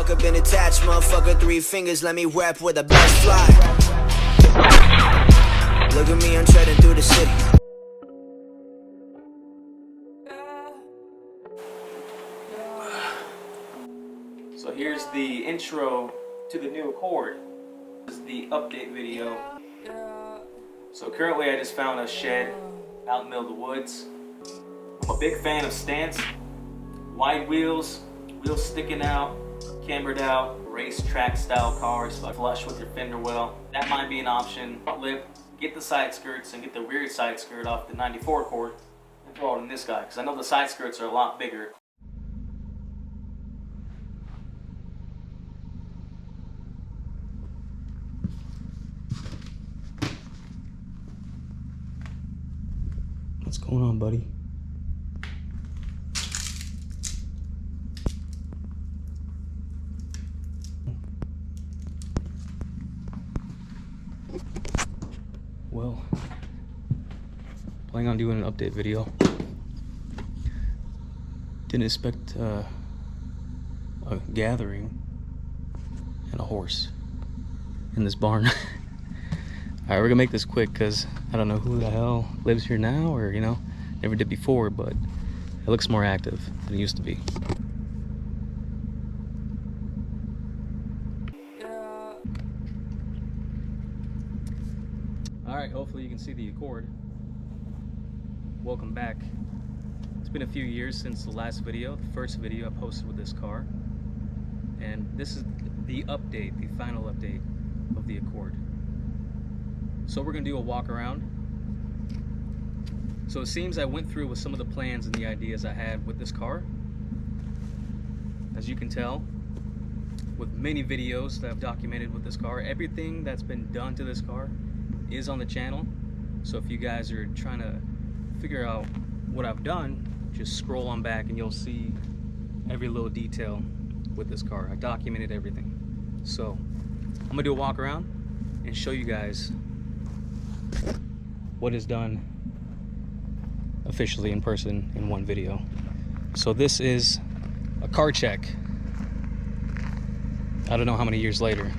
motherfucker been attached, motherfucker 3 fingers, let me rap where the best fly. Look at me, I'm treading through the city. So here's the intro to the new Accord. This is the update video. So currently I just found a shed out in the middle of the woods. I'm a big fan of stance. Wide wheels, wheels sticking out, cambered out, racetrack style cars, like flush with your fender well. That might be an option. Front lip, get the side skirts and get the rear side skirt off the 94 Accord and throw it in this guy, because I know the side skirts are a lot bigger. What's going on, buddy? Well, planning on doing an update video. Didn't expect a gathering and a horse in this barn. Alright, we're gonna make this quick because I don't know who the hell lives here now, or you know, never did before, but it looks more active than it used to be. Alright, hopefully you can see the Accord. Welcome back. It's been a few years since the last video, the first video I posted with this car. And this is the update, the final update of the Accord. So we're gonna do a walk around. So it seems I went through with some of the plans and the ideas I had with this car. As you can tell, with many videos that I've documented with this car, everything that's been done to this car is on the channel. So if you guys are trying to figure out what I've done, just scroll on back and you'll see every little detail with this car. I documented everything. So I'm gonna do a walk around and show you guys what is done officially in person in one video. So this is a car check. I don't know how many years later,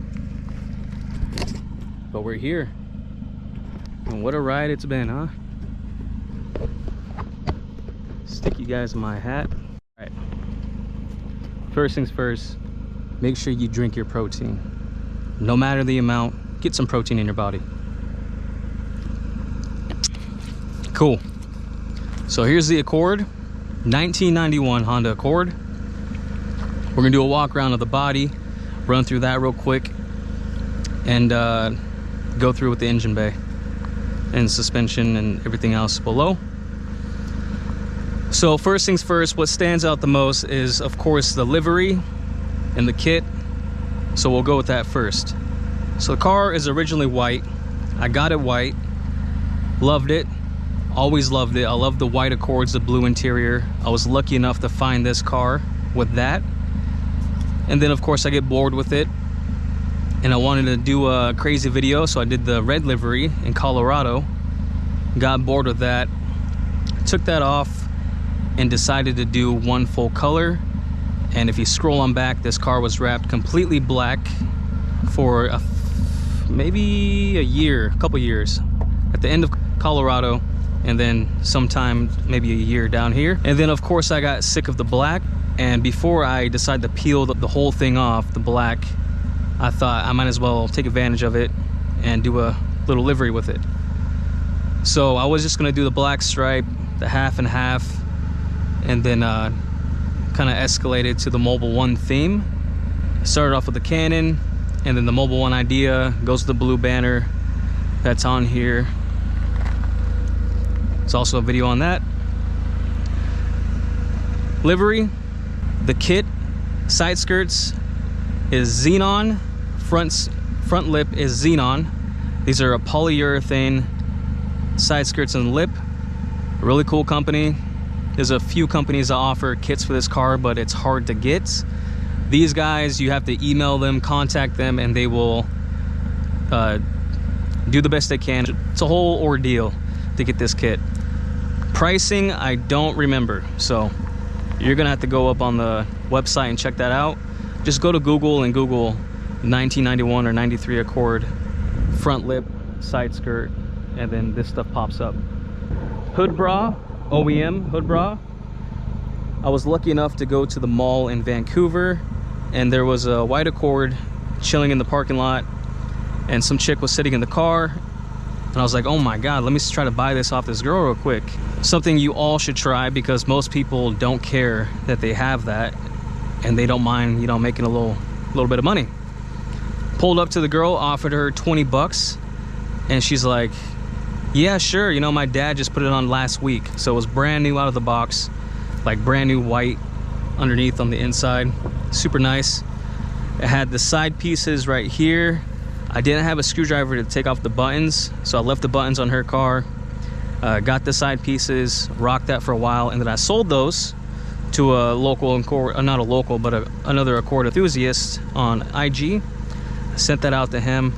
but we're here. And what a ride it's been, huh? Stick you guys in my hat. All right. First things first, make sure you drink your protein. No matter the amount, get some protein in your body. Cool. So here's the Accord, 1991 Honda Accord. We're gonna do a walk around of the body, run through that real quick, and go through with the engine bay and suspension and everything else below. So first things first, what stands out the most is of course the livery and the kit. So we'll go with that first. So the car is originally white. I got it white, loved it, always loved it. I love the white Accords, the blue interior. I was lucky enough to find this car with that. And then of course I get bored with it and I wanted to do a crazy video, so I did the red livery in Colorado. Got bored with that, took that off and decided to do one full color. And if you scroll on back, this car was wrapped completely black for maybe a year, a couple years, at the end of Colorado, and then sometime maybe a year down here. And then of course I got sick of the black, and before I decided to peel the whole thing off, the black, I thought I might as well take advantage of it and do a little livery with it. So I was just gonna do the black stripe, the half and half, and then kind of escalated to the Mobil 1 theme. Started off with the Canon, and then the Mobil 1 idea goes to the blue banner that's on here. It's also a video on that. Livery, the kit, side skirts is xenon, front lip is xenon. These are a polyurethane side skirts and lip. Really cool company. There's a few companies that offer kits for this car, but it's hard to get. These guys, you have to email them, contact them, and they will do the best they can. It's a whole ordeal to get this kit. Pricing, I don't remember, so you're gonna have to go up on the website and check that out. Just go to Google and Google 1991 or 93 Accord front lip, side skirt, and then this stuff pops up. Hood bra, OEM hood bra. I was lucky enough to go to the mall in Vancouver, and there was a white Accord chilling in the parking lot, and some chick was sitting in the car, and I was like, oh my god, let me try to buy this off this girl real quick. Something you all should try, because most people don't care that they have that, and they don't mind, you know, making a little bit of money. Pulled up to the girl, offered her 20 bucks, and she's like, yeah, sure, you know, my dad just put it on last week, so it was brand new out of the box, like brand new white underneath on the inside. Super nice. It had the side pieces right here. I didn't have a screwdriver to take off the buttons, so I left the buttons on her car. Got the side pieces, rocked that for a while, and then I sold those to a local Accord, not a local, but another Accord enthusiast on IG. I sent that out to him.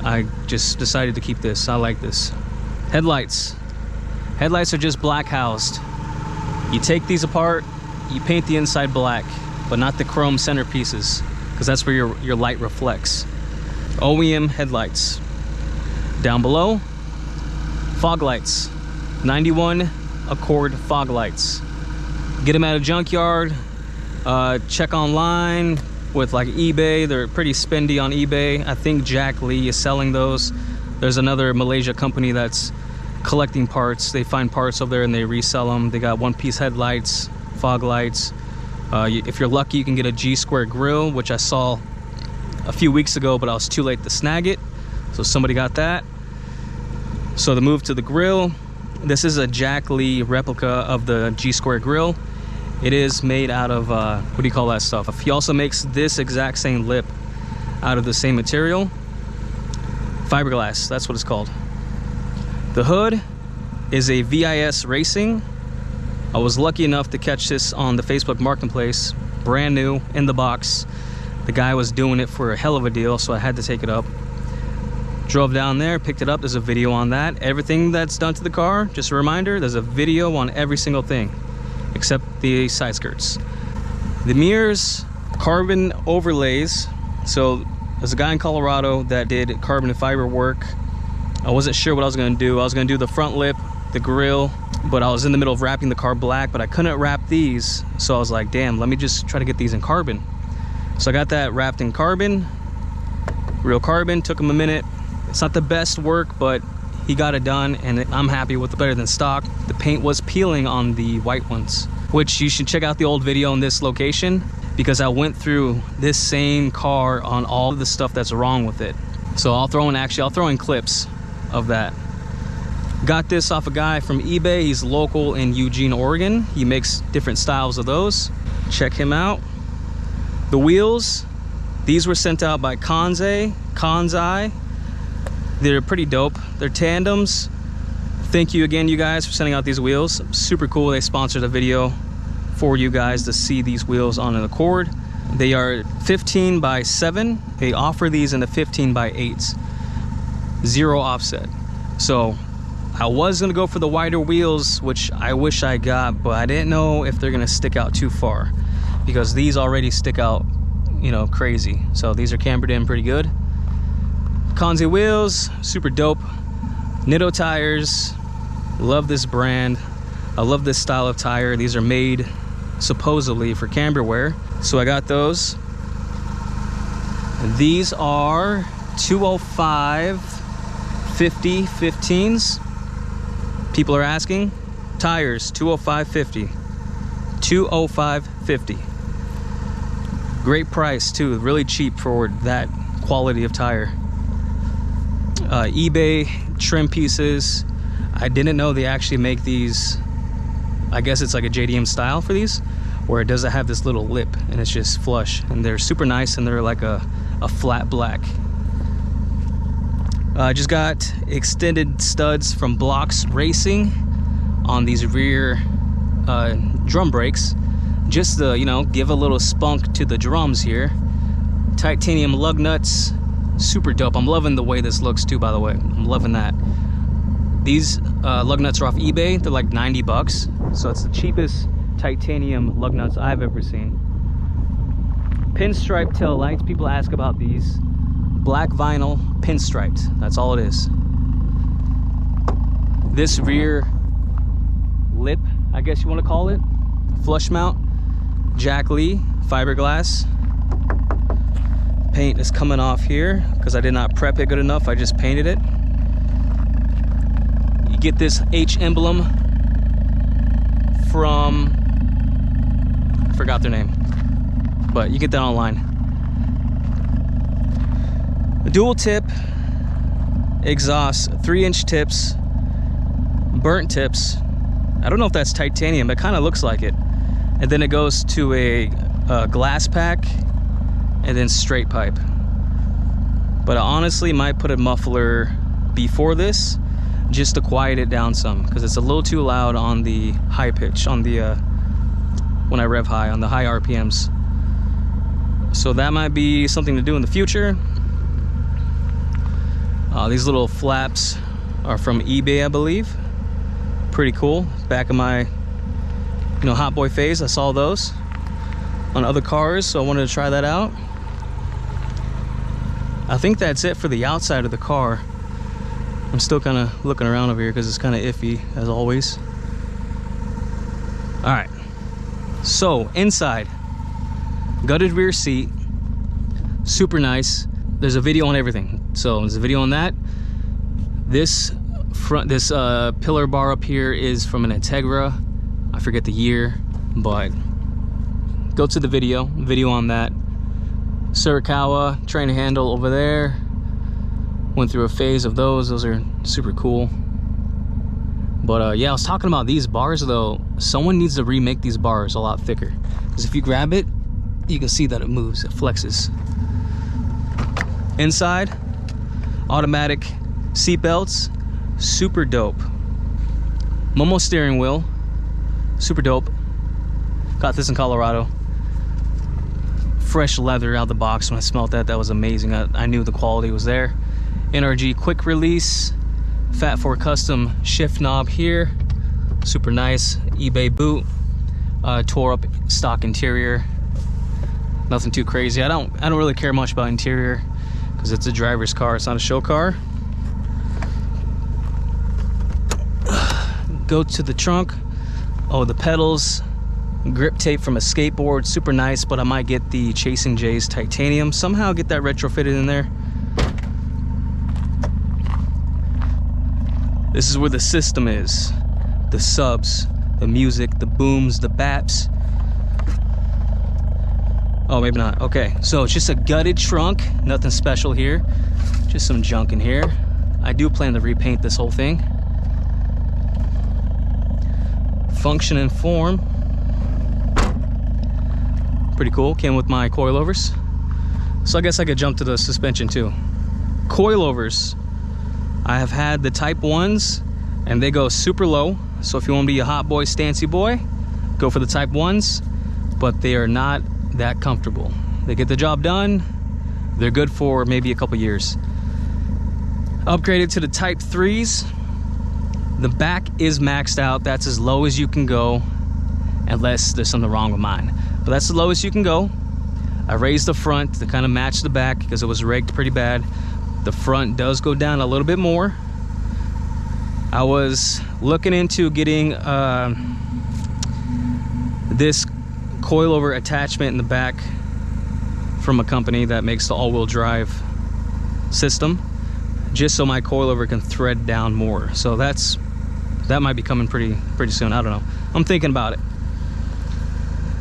I just decided to keep this. I like this. Headlights. Headlights are just black housed. You take these apart, you paint the inside black, but not the chrome centerpieces, because that's where your light reflects. OEM headlights. Down below, fog lights. 91 Accord fog lights. Get them at a junkyard. Check online with like eBay. They're pretty spendy on eBay. I think Jack Lee is selling those. There's another Malaysia company that's collecting parts. They find parts over there and they resell them. They got one-piece headlights, fog lights. If you're lucky, you can get a G-square grill, which I saw a few weeks ago, but I was too late to snag it, so somebody got that. So the move to the grill. This is a Jack Lee replica of the G-square grill. It is made out of what do you call that stuff? He also makes this exact same lip out of the same material. Fiberglass, that's what it's called. The hood is a VIS Racing. I was lucky enough to catch this on the Facebook Marketplace, brand new, in the box. The guy was doing it for a hell of a deal, so I had to take it up. Drove down there, picked it up. There's a video on that. Everything that's done to the car, just a reminder, there's a video on every single thing, except the side skirts. The mirrors, carbon overlays. So there's a guy in Colorado that did carbon and fiber work. I wasn't sure what I was gonna do. I was gonna do the front lip, the grill, but I was in the middle of wrapping the car black, but I couldn't wrap these. So I was like, damn, let me just try to get these in carbon. So I got that wrapped in carbon, real carbon. Took him a minute. It's not the best work, but he got it done, and I'm happy with it, better than stock. The paint was peeling on the white ones, which you should check out the old video in this location, because I went through this same car on all of the stuff that's wrong with it. So I'll throw in clips of that. Got this off a guy from eBay. He's local in Eugene, Oregon. He makes different styles of those. Check him out. The wheels, these were sent out by Kanzai. They're pretty dope. They're tandems. Thank you again, you guys, for sending out these wheels. Super cool. They sponsored a video for you guys to see these wheels on an Accord. They are 15 by 7. They offer these in the 15 by 8s. Zero offset. So I was gonna go for the wider wheels, which I wish I got, but I didn't know if they're gonna stick out too far, because these already stick out, you know, crazy. So these are cambered in pretty good. Kanzai wheels, super dope. Nitto tires, love this brand. I love this style of tire. These are made supposedly for camber wear, so I got those. These are 205 50 15s. People are asking. Tires 205 50. 205 50. Great price too, really cheap for that quality of tire. eBay trim pieces. I didn't know they actually make these. I guess it's like a JDM style for these, where it doesn't have this little lip and it's just flush, and they're super nice, and they're like a flat black. I just got extended studs from Blocks Racing on these rear drum brakes, just to, you know, give a little spunk to the drums here. Titanium lug nuts, super dope. I'm loving the way this looks too, by the way. I'm loving that. These lug nuts are off eBay. They're like 90 bucks. So it's the cheapest titanium lug nuts I've ever seen. Pinstripe tail lights. People ask about these. Black vinyl pinstriped. That's all it is. This rear lip, I guess you want to call it, flush mount, Jack Lee fiberglass. Paint is coming off here because I did not prep it good enough. I just painted it. You get this H emblem from, I forgot their name, but you get that online. A dual tip exhaust, 3-inch tips, burnt tips. I don't know if that's titanium, it kind of looks like it. And then it goes to a glass pack and then straight pipe. But I honestly might put a muffler before this just to quiet it down some, because it's a little too loud on the high pitch, on the when I rev high, on the high RPMs. So that might be something to do in the future. These little flaps are from eBay, I believe. Pretty cool. Back in my, hot boy phase, I saw those on other cars, so I wanted to try that out. I think that's it for the outside of the car. I'm still kind of looking around over here because it's kind of iffy, as always. All right, so inside, gutted rear seat, super nice. There's a video on everything, so there's a video on that. This pillar bar up here is from an Integra. I forget the year, but go to the video on that. Surikawa train handle over there. Went through a phase of those. Those are super cool. But yeah, I was talking about these bars though. Someone needs to remake these bars a lot thicker, because if you grab it, you can see that it moves, it flexes. Inside, automatic seat belts, super dope. Momo steering wheel, super dope. Got this in Colorado. Fresh leather out the box. When I smelled that, that was amazing. I knew the quality was there. NRG quick release, Fat 4 custom shift knob here, super nice. eBay boot, tore up stock interior. Nothing too crazy. I don't really care much about interior because it's a driver's car, it's not a show car. Go to the trunk. Oh, the pedals, grip tape from a skateboard, super nice, but I might get the Chasing J's titanium, somehow get that retrofitted in there. This is where the system is. The subs, the music, the booms, the baps. Oh, maybe not. Okay, so it's just a gutted trunk, nothing special here. Just some junk in here. I do plan to repaint this whole thing. Function and form. Pretty cool, came with my coilovers. So I guess I could jump to the suspension too. Coilovers. I have had the Type 1s and they go super low. So if you want to be a hot boy, stancy boy, go for the Type 1s, but they are not that comfortable. They get the job done. They're good for maybe a couple years. Upgraded to the Type 3s. The back is maxed out. That's as low as you can go, unless there's something wrong with mine. But that's the lowest you can go. I raised the front to kind of match the back because it was rigged pretty bad. The front does go down a little bit more. I was looking into getting this coilover attachment in the back from a company that makes the all-wheel drive system, just so my coilover can thread down more. So that might be coming pretty soon. I don't know. I'm thinking about it.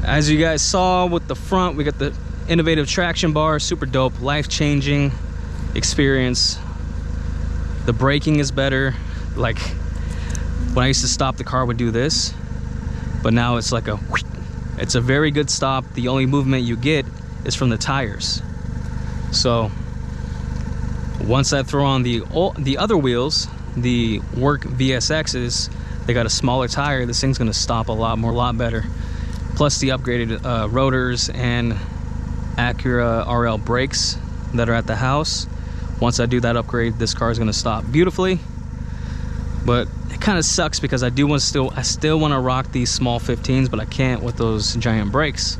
As you guys saw with the front, we got the innovative traction bar, super dope, life-changing experience. The braking is better. Like when I used to stop, the car would do this, but now it's like it's a very good stop. The only movement you get is from the tires. So once I throw on the other wheels, the Work VSXs, they got a smaller tire. This thing's gonna stop a lot better. Plus the upgraded rotors and Acura RL brakes that are at the house. Once I do that upgrade, this car is gonna stop beautifully. But it kind of sucks because I still want to rock these small 15s, but I can't with those giant brakes.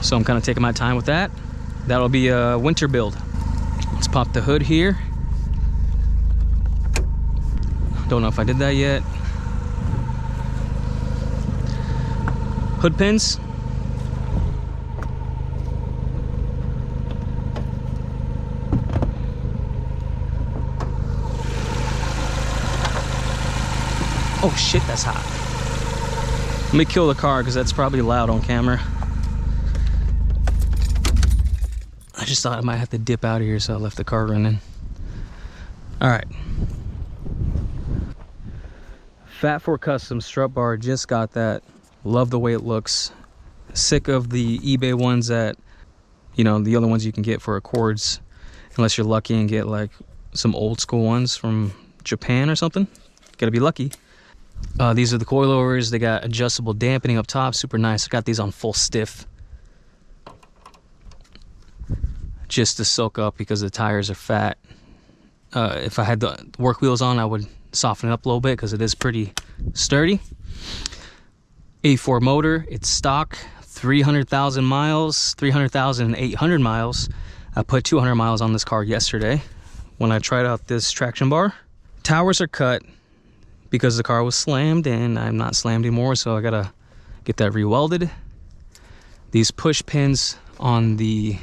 So I'm kind of taking my time with that. That'll be a winter build. Let's pop the hood here. Don't know if I did that yet. Hood pins. Oh shit, that's hot. Let me kill the car because that's probably loud on camera. I just thought I might have to dip out of here, so I left the car running. All right. Fat 4 Custom strut bar, just got that. Love the way it looks. Sick of the eBay ones that, you know, the other ones you can get for Accords, unless you're lucky and get like some old school ones from Japan or something. Gotta be lucky. These are the coilovers. They got adjustable dampening up top, super nice. I got these on full stiff, just to soak up because the tires are fat. If I had the work wheels on, I would soften it up a little bit because it is pretty sturdy. A4 motor, it's stock, 300,000 miles, 300,800 miles. I put 200 miles on this car yesterday when I tried out this traction bar. Towers are cut because the car was slammed and I'm not slammed anymore, so I gotta get that re-welded. These push pins on the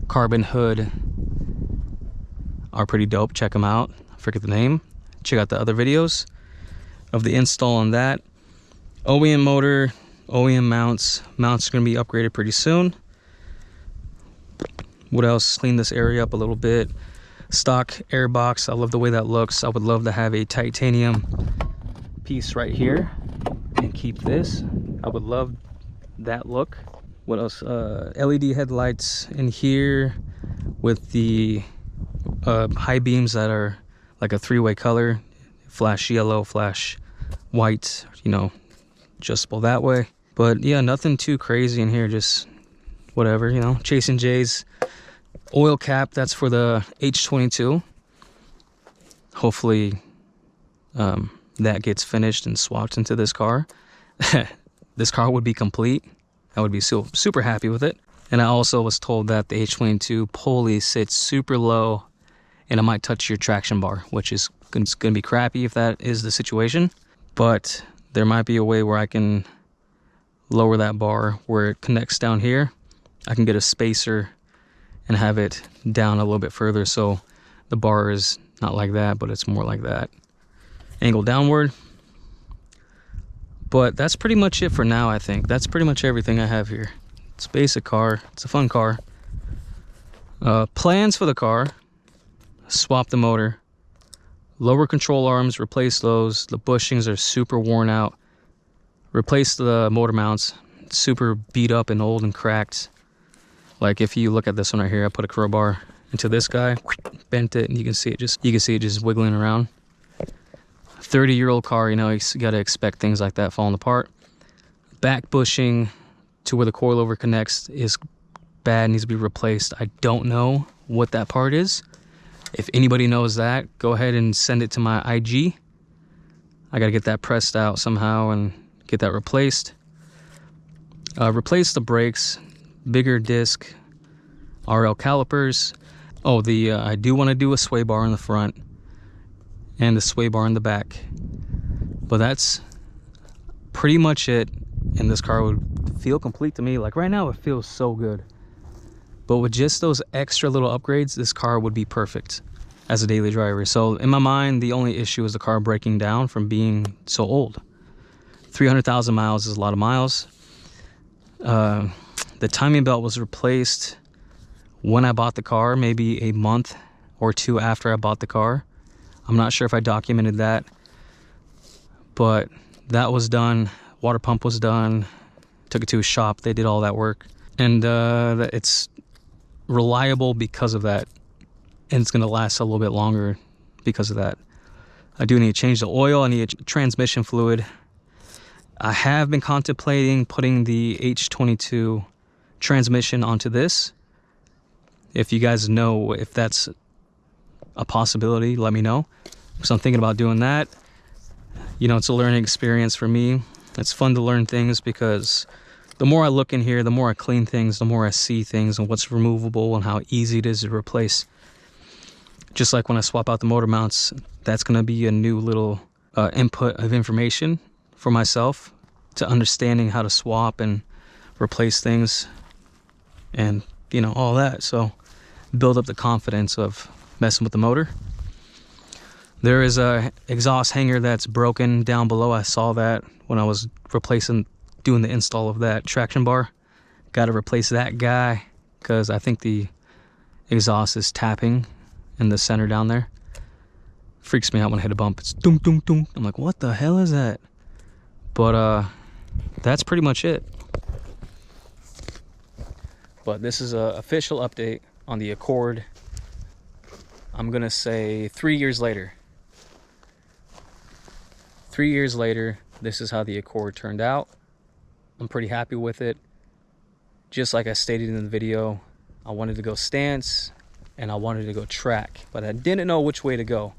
carbon hood are pretty dope. Check them out. I forget the name. Check out the other videos of the install on that. OEM motor, OEM mounts. Mounts are going to be upgraded pretty soon. What else? Clean this area up a little bit. Stock air box. I love the way that looks. I would love to have a titanium piece right here and keep this. I would love that look. What else? LED headlights in here with the high beams that are like a 3-way color, flash yellow, flash white, you know, adjustable that way. But yeah, nothing too crazy in here, just whatever, you know. Chasing J's oil cap, that's for the H22. Hopefully that gets finished and swapped into this car. This car would be complete. I would be super happy with it. And I also was told that the H22 pulley sits super low and it might touch your traction bar, which is going to be crappy if that is the situation. But there might be a way where I can lower that bar where it connects down here. I can get a spacer and have it down a little bit further so the bar is not like that, but it's more like that. Angle downward. But that's pretty much it for now, I think. That's pretty much everything I have here. It's a basic car. It's a fun car. Plans for the car. Swap the motor. Lower control arms, replace those. The bushings are super worn out. Replace the motor mounts. Super beat up and old and cracked. Like if you look at this one right here, I put a crowbar into this guy, bent it, and you can see it just wiggling around. 30-year-old car, you know, you got to expect things like that falling apart. Back bushing to where the coilover connects is bad, needs to be replaced. I don't know what that part is. If anybody knows that, go ahead and send it to my IG. I got to get that pressed out somehow and get that replaced. Replace the brakes, bigger disc, RL calipers. Oh, I do want to do a sway bar in the front and the sway bar in the back. But that's pretty much it. And this car would feel complete to me. Like right now, it feels so good. But with just those extra little upgrades, this car would be perfect as a daily driver. So in my mind, the only issue is the car breaking down from being so old. 300,000 miles is a lot of miles. The timing belt was replaced when I bought the car, maybe a month or two after I bought the car. I'm not sure if I documented that, but that was done. Water pump was done. Took it to a shop. They did all that work. And it's reliable because of that. And it's going to last a little bit longer because of that. I do need to change the oil. I need a transmission fluid. I have been contemplating putting the H22 transmission onto this. If you guys know if that's a possibility, let me know. So I'm thinking about doing that. You know, it's a learning experience for me. It's fun to learn things because the more I look in here, the more I clean things, the more I see things and what's removable and how easy it is to replace. Just like when I swap out the motor mounts, that's going to be a new little input of information for myself to understanding how to swap and replace things and, you know, all that. So build up the confidence of messing with the motor. There is a exhaust hanger that's broken down below. I saw that when I was doing the install of that traction bar. Got to replace that guy because I think the exhaust is tapping in the center down there. Freaks me out when I hit a bump. It's dunk dunk dunk. I'm like, what the hell is that? But that's pretty much it. But this is an official update on the Accord. I'm gonna say 3 years later. 3 years later, this is how the Accord turned out. I'm pretty happy with it. Just like I stated in the video, I wanted to go stance and I wanted to go track, but I didn't know which way to go.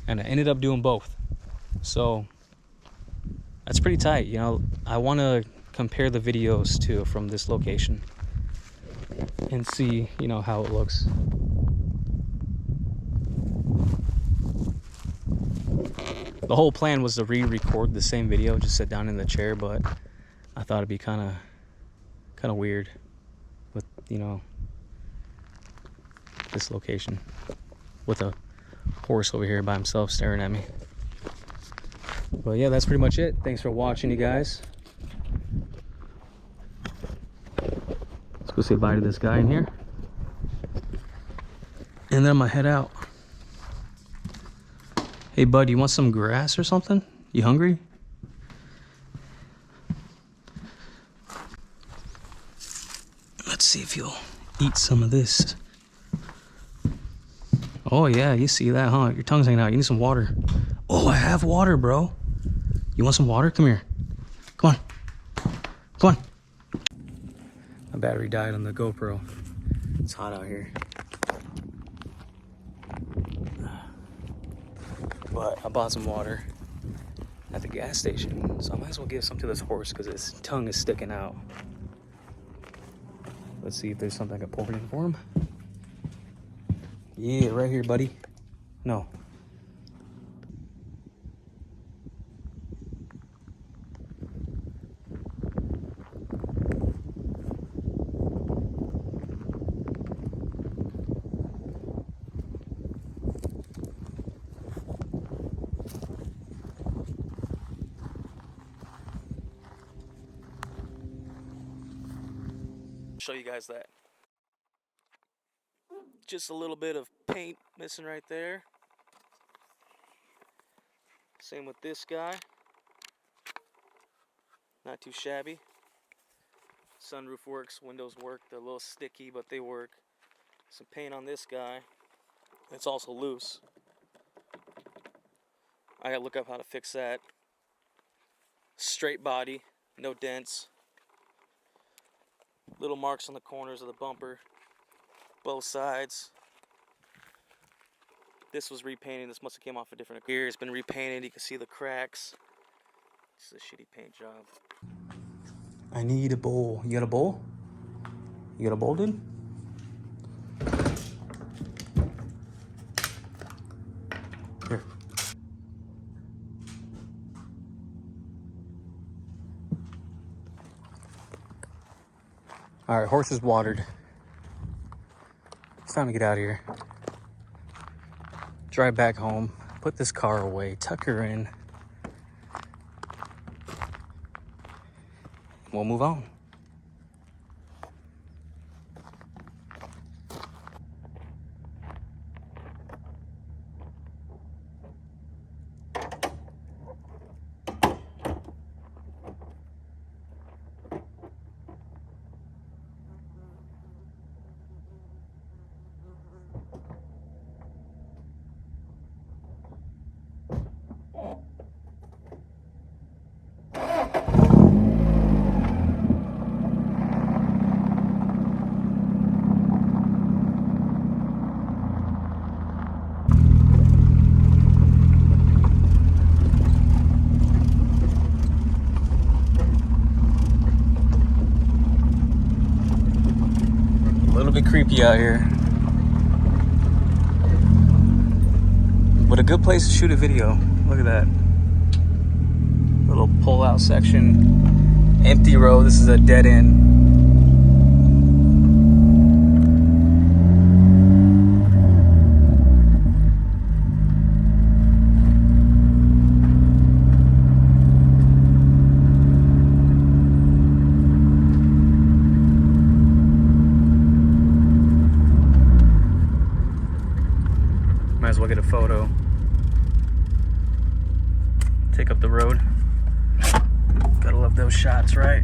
And I ended up doing both. So that's pretty tight. You know, I want to compare the videos too from this location and see, you know, how it looks. The whole plan was to re-record the same video, just sit down in the chair, but I thought it'd be kind of weird with, you know, this location with a horse over here by himself staring at me. But yeah, that's pretty much it. Thanks for watching, you guys. Let's go say bye to this guy in here, and then I'm gonna head out. Hey bud, you want some grass or something? You hungry? Let's see if you'll eat some of this. Oh yeah, you see that, huh? Your tongue's hanging out. You need some water. Oh, I have water, bro. You want some water? Come here. Come on. Come on. My battery died on the GoPro. It's hot out here. But I bought some water at the gas station, so I might as well give some to this horse because his tongue is sticking out. Let's see if there's something I can pour it in for him. Yeah, right here, buddy. No. Show you guys that. Just a little bit of paint missing right there. Same with this guy. Not too shabby. Sunroof works, windows work. They're a little sticky, but they work. Some paint on this guy. It's also loose. I gotta look up how to fix that. Straight body, no dents. Little marks on the corners of the bumper, both sides. This was repainted. This must have came off a different gear. It's been repainted. You can see the cracks. It's a shitty paint job. I need a bowl. You got a bowl? You got a bowl, dude? Here. All right, horse is watered. It's time to get out of here. Drive back home, put this car away, tuck her in. We'll move on. little bit creepy out here. But a good place to shoot a video. Look at that. Little pull-out section. Empty road. This is a dead end. Might as well get a photo. Take up the road. Gotta love those shots, right?